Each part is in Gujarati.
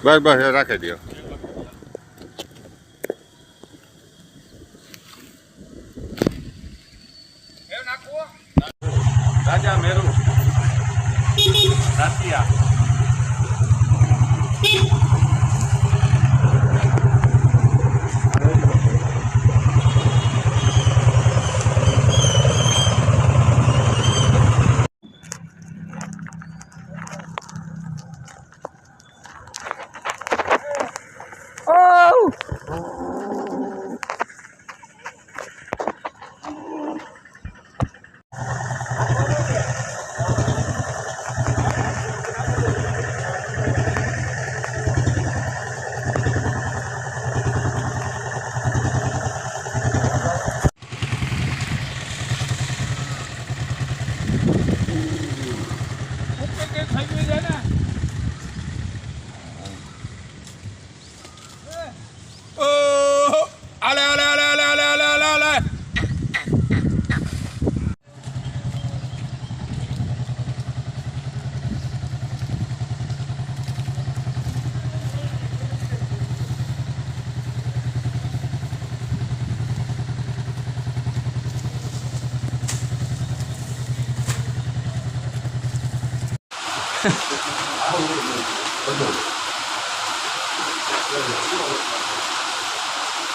બસ બસ રાખી દો. રાજા મેરુ રાતિયા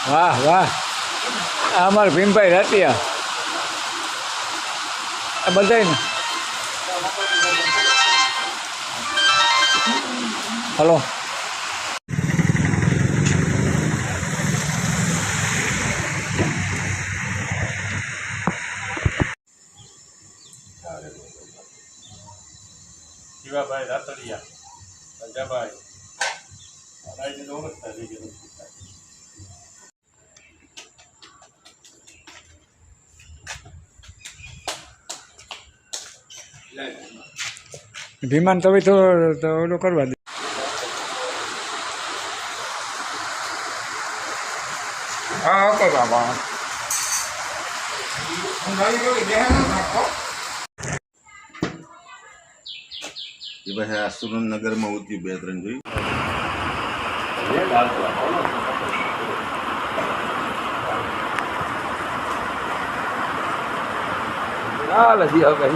વાહ વાહ આ અમારા ભીમભાઈ રાતિયા આ બધાય ને હલો શિવાભાઈ રાતડિયા રાજાભાઈ રાઈની ઓળખતા થઈ ગયું. વિમાન તો ઓલું કરવા દે. હા ઓકે બાબા. એ ભાઈ આ સુરેન્દ્રનગરમાં ઉઠ્યું 2-3 જોઈ. ચાલ હજી હવે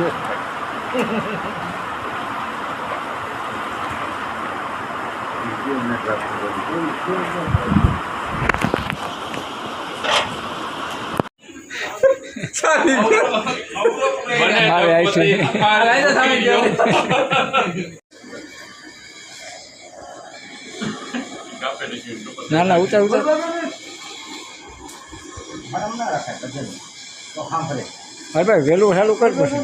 ના ના ઉતાર ઉતાર હા ભાઈ વહેલું ચાલુ કર પછી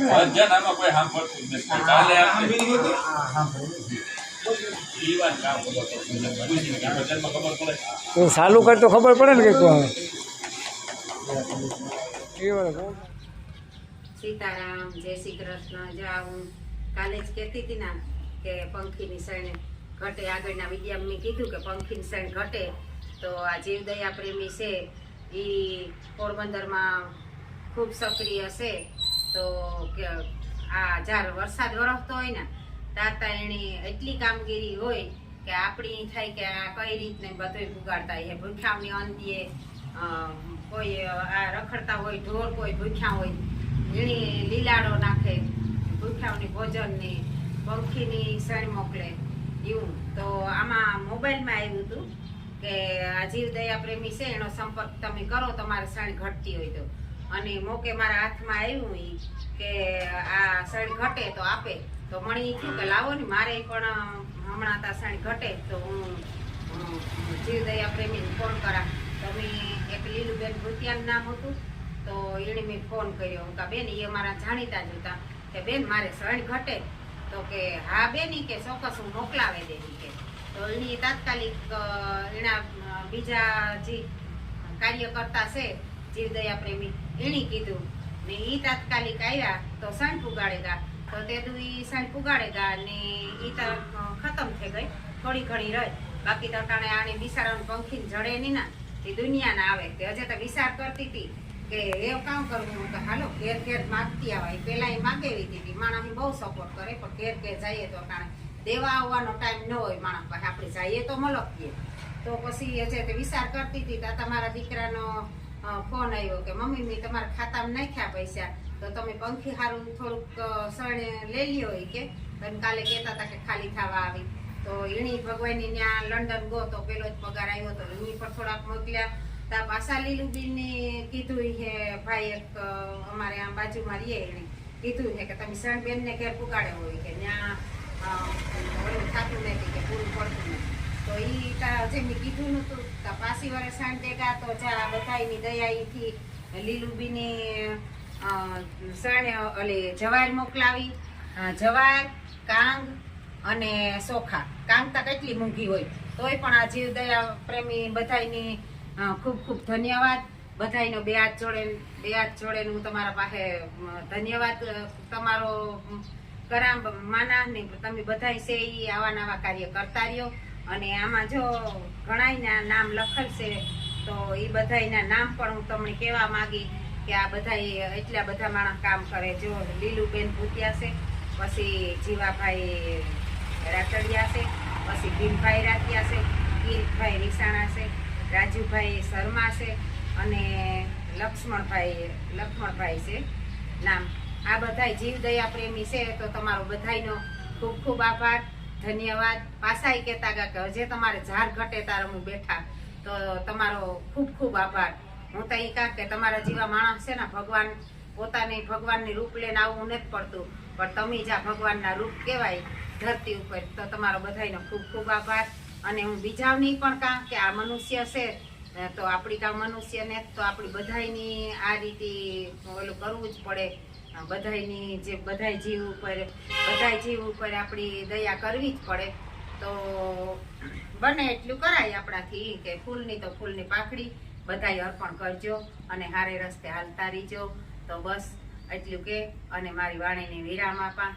તો ચાલુ કર તો ખબર પડે ને કે સીતારામ જય શ્રી કૃષ્ણ. જો હું કાલે જ કહેતી હતી ને કે પંખીની શરણે ઘટે, આગળના વિડીયામાં મેં કીધું કે પંખીની શરણ ઘટે તો આ જીવદયા પ્રેમી છે એ પોરબંદરમાં ખૂબ સક્રિય છે. તો આ જ્યારે વરસાદ વરસતો હોય ને તાતા એની એટલી કામગીરી હોય કે આપણી થાય કે આ કઈ રીતને બધું પુગાડતા હોય. ભૂખ્યાઓની અંતિએ કોઈ આ રખડતા હોય ઢોર, કોઈ ભૂખ્યા હોય એની લીલાડો નાખે, ભૂખ્યાઓની ભોજનની પંખીની શણ મોકલે એવું. તો આમાં મોબાઈલમાં આવ્યું હતું કે આ જીવદયા પ્રેમી છે એનો સંપર્ક તમે કરો તમારે શણ ઘટતી હોય તો. અને મોકે મારા હાથમાં આવ્યું કે આ શણ ઘટે તો આપે. તો મને એ થયું કે લાવો ને મારે પણ હમણાં તા શણ ઘટે તો હું જીવદયા પ્રેમીને ફોન કરા. તો મેં એક લીલુબેન ભૂતિયાનું નામ હતું તો એને મેં ફોન કર્યો કે બેન એ મારા જાણીતા જ હતા કે બેન મારે શણ ઘટે. તો કે હા બેન કે ચોક્કસ હું મોકલાવે દે કે. તો એની તાત્કાલિક એના બીજા જે કાર્યકર્તા છે જીવદયા પ્રેમી એણે કીધું ને એ તાત્કાલિક આવ્યા તો શણ પુગાડેગા. તો તે દુ એ શણ પુગાડેગા ને એ તો ખતમ થઈ ગઈ, થોડી ઘણી રહી. બાકી તો ટાણે આને બિસારાનું પંખીને જડે નહીં ના એ દુનિયાના આવે. તે હજે તો વિચાર કરતી હતી કે એવું કામ કરવું કે હાલો ઘેર ઘેર માગતી આવાય. પેલા એ માગેવી હતી માણસ બહુ સપોર્ટ કરે પણ ઘેર ઘેર જઈએ તો ટાણે દેવા આવવાનો ટાઈમ ન હોય માણસ પાસે, આપણે જઈએ તો મલકીએ. તો પછી જે તે વિચાર કરતી હતી ત્યાં તમારા દીકરાનો ફોન આવ્યો કે મમ્મી મેં તમારા ખાતામાં નાખ્યા પૈસા, તો તમે પંખી હારું થોડુંક સણે લઈ લ્યો હોય કે તમે કાલે કહેતા હતા કે ખાલી થવા આવી. તો એની ભગવાનની ત્યાં લંડન ગયો તો પેલો જ પગાર આવ્યો તો એની પર થોડાક મોકલ્યા. ત્યાં પાછા લીલુબીનને કીધું છે ભાઈ એક અમારે આમ બાજુમાં રહીએ એને કીધું છે કે તમે સણબેનને ઘેર પુગાડે હોય કે ત્યાં ઓલું થતું નથી કે પૂરું પડતું નથી. તો એ જેમ કીધું નતું પાછી વારે સાંજ ભેગા તો જા બધાની દયાથી લીલુબીની સણે ઓલી જવાર મોકલાવી. જવાર, કાંગ અને ચોખા. કાંગ તો કેટલી મોંઘી હોય તોય પણ આ જીવદયા પ્રેમી બધાની ખૂબ ખૂબ ધન્યવાદ. બધાયનો બે હાથ જોડે હું તમારા પાસે ધન્યવાદ તમારો કરામ માના ને તમે બધાય છે એ આવા નવા કાર્ય કરતા રહ્યો. અને આમાં જો ઘણાયના નામ લખેલ છે તો એ બધાયના નામ પણ હું તમને કહેવા માંગી કે આ બધા એટલા બધા માણસ કામ કરે. જો લીલુબેન ભૂતિયા છે, પછી જીવાભાઈ રાતડિયા છે, પછી ભીમભાઈ રાતિયા છે, કિરીટભાઈ રીસાણા છે, રાજુભાઈ શર્મા છે અને લક્ષ્મણભાઈ છે નામ. આ બધા જીવદયા પ્રેમી છે તો તમારો બધાયનો ખૂબ ખૂબ આભાર, ધન્યવાદ. પાછાય કહેતા ગયા કે હજે તમારે ઝાર ઘટે તારે હું બેઠા, તો તમારો ખૂબ ખૂબ આભાર. હું તો એ કહા કે તમારા જેવા માણસ છે ને ભગવાન પોતાને ભગવાનની રૂપ લઈને આવવું નથી પડતું, પણ તમે જ્યાં ભગવાનના રૂપ કહેવાય ધરતી ઉપર, તો તમારો બધાયનો ખૂબ ખૂબ આભાર. અને હું બીજાની પણ કાં કે આ મનુષ્ય છે તો આપણી કાં મનુષ્યને તો આપણી બધાયની આ રીતે ઓલું કરવું જ પડે. બધાયની જે બધાય જીવ ઉપર આપણી દયા કરવી જ પડે. તો બને એટલું કરાય આપણાથી કે ફૂલની તો ફૂલની પાખડી બધાય અર્પણ કરજો અને હારે રસ્તે હાલતા રહીજો. તો બસ એટલું કે અને મારી વાણીને વિરામ આપા.